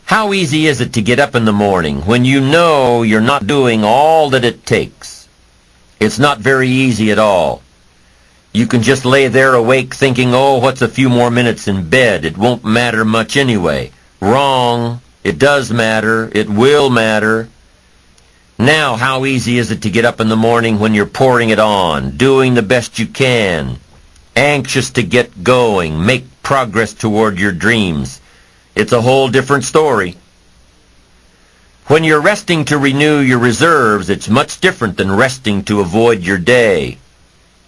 How easy is it to get up in the morning when you know you're not doing all that it takes? It's not very easy at all. You can just lay there awake thinking, oh, what's a few more minutes in bed? It won't matter much anyway. Wrong. It does matter. It will matter. Now, how easy is it to get up in the morning when you're pouring it on, doing the best you can, anxious to get going, make progress toward your dreams? It's a whole different story. When you're resting to renew your reserves, it's much different than resting to avoid your day.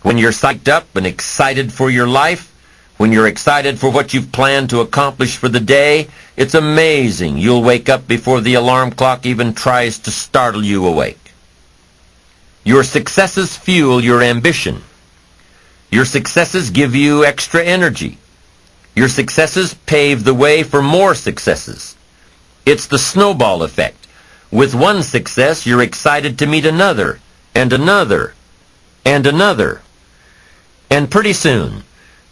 When you're psyched up and excited for your life, when you're excited for what you've planned to accomplish for the day, it's amazing. You'll wake up before the alarm clock even tries to startle you awake. Your successes fuel your ambition. Your successes give you extra energy. Your successes pave the way for more successes. It's the snowball effect. With one success, you're excited to meet another, and another, and another. And pretty soon,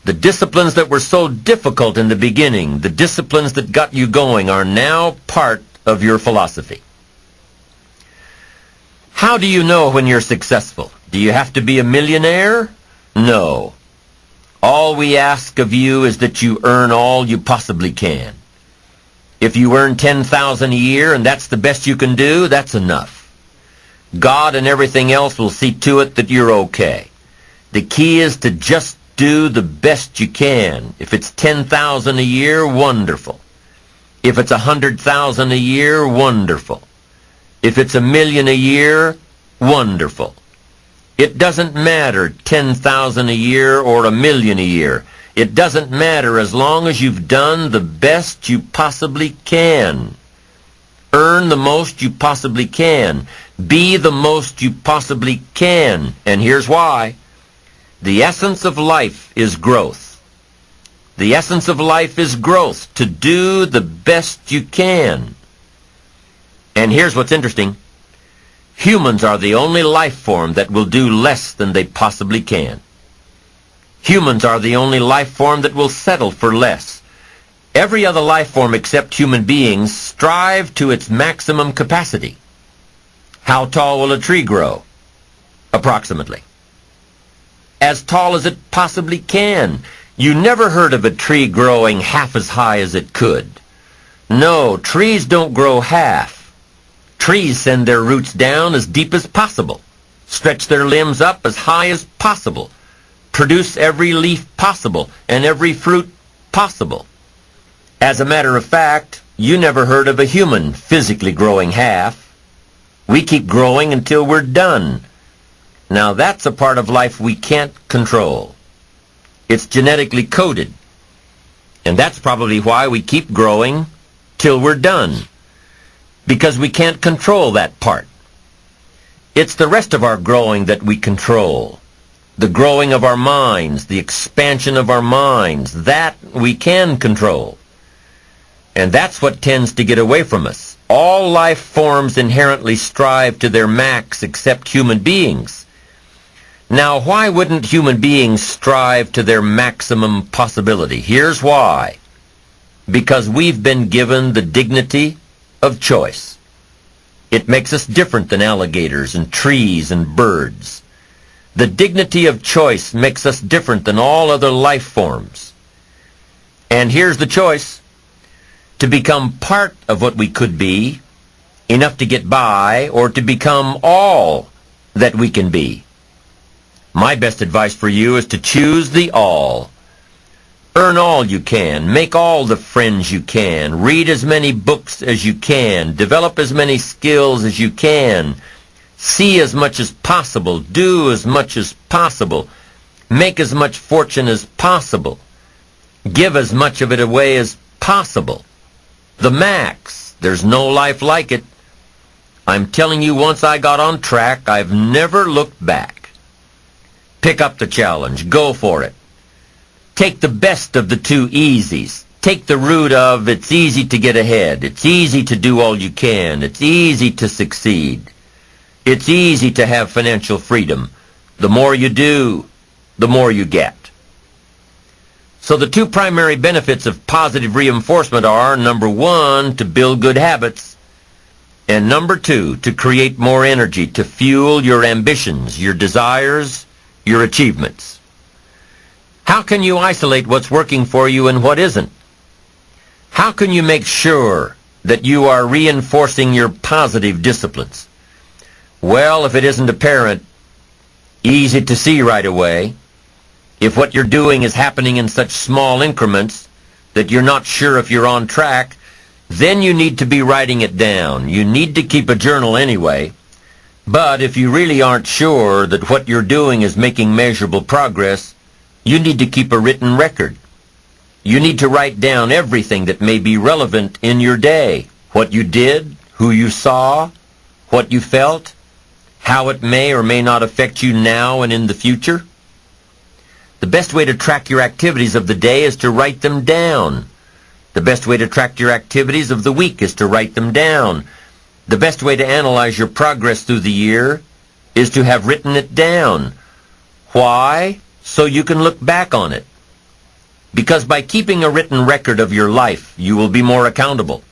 the disciplines that were so difficult in the beginning, the disciplines that got you going, are now part of your philosophy. How do you know when you're successful? Do you have to be a millionaire? No. All we ask of you is that you earn all you possibly can. If you earn $10,000 a year and that's the best you can do, that's enough. God and everything else will see to it that you're okay. The key is to just do the best you can. If it's $10,000 a year, wonderful. If it's $100,000 a year, wonderful. If it's $1 million a year, wonderful. It doesn't matter $10,000 a year or $1 million a year. It doesn't matter as long as you've done the best you possibly can. Earn the most you possibly can. Be the most you possibly can. And here's why. The essence of life is growth. The essence of life is growth, to do the best you can. And here's what's interesting. Humans are the only life form that will do less than they possibly can. Humans are the only life form that will settle for less. Every other life form except human beings strive to its maximum capacity. How tall will a tree grow? Approximately. As tall as it possibly can. You never heard of a tree growing half as high as it could. No, trees don't grow half. Trees send their roots down as deep as possible, stretch their limbs up as high as possible, produce every leaf possible and every fruit possible. As a matter of fact, you never heard of a human physically growing half. We keep growing until we're done. Now that's a part of life we can't control. It's genetically coded. And that's probably why we keep growing till we're done. Because we can't control that part. It's the rest of our growing that we control. The growing of our minds, the expansion of our minds, that we can control. And that's what tends to get away from us. All life forms inherently strive to their max except human beings. Now, why wouldn't human beings strive to their maximum possibility? Here's why. Because we've been given the dignity of choice. It makes us different than alligators and trees and birds. The dignity of choice makes us different than all other life forms. And here's the choice. To become part of what we could be, enough to get by, or to become all that we can be. My best advice for you is to choose the all. Earn all you can. Make all the friends you can. Read as many books as you can. Develop as many skills as you can. See as much as possible. Do as much as possible. Make as much fortune as possible. Give as much of it away as possible. The max. There's no life like it. I'm telling you, once I got on track, I've never looked back. Pick up the challenge. Go for it. Take the best of the two easies. Take the root of it's easy to get ahead. It's easy to do all you can. It's easy to succeed. It's easy to have financial freedom. The more you do, the more you get. So the two primary benefits of positive reinforcement are, number one, to build good habits, and number two, to create more energy, to fuel your ambitions, your desires, your achievements. How can you isolate what's working for you and what isn't? How can you make sure that you are reinforcing your positive disciplines? Well, if it isn't apparent, easy to see right away, if what you're doing is happening in such small increments that you're not sure if you're on track, then you need to be writing it down. You need to keep a journal anyway. But if you really aren't sure that what you're doing is making measurable progress, you need to keep a written record. You need to write down everything that may be relevant in your day. What you did, who you saw, what you felt, how it may or may not affect you now and in the future. The best way to track your activities of the day is to write them down. The best way to track your activities of the week is to write them down. The best way to analyze your progress through the year is to have written it down. Why? So you can look back on it. Because by keeping a written record of your life, you will be more accountable.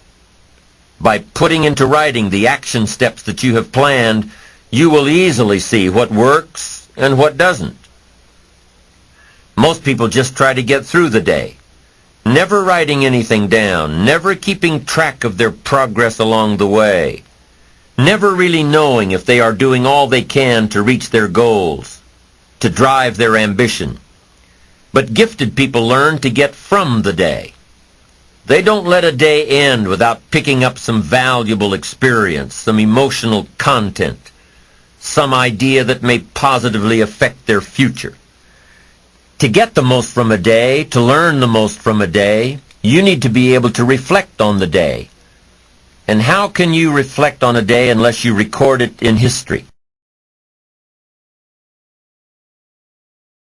By putting into writing the action steps that you have planned, you will easily see what works and what doesn't. Most people just try to get through the day, never writing anything down, never keeping track of their progress along the way, never really knowing if they are doing all they can to reach their goals, to drive their ambition. But gifted people learn to get from the day. They don't let a day end without picking up some valuable experience, some emotional content, some idea that may positively affect their future. To get the most from a day, to learn the most from a day, you need to be able to reflect on the day. And how can you reflect on a day unless you record it in history?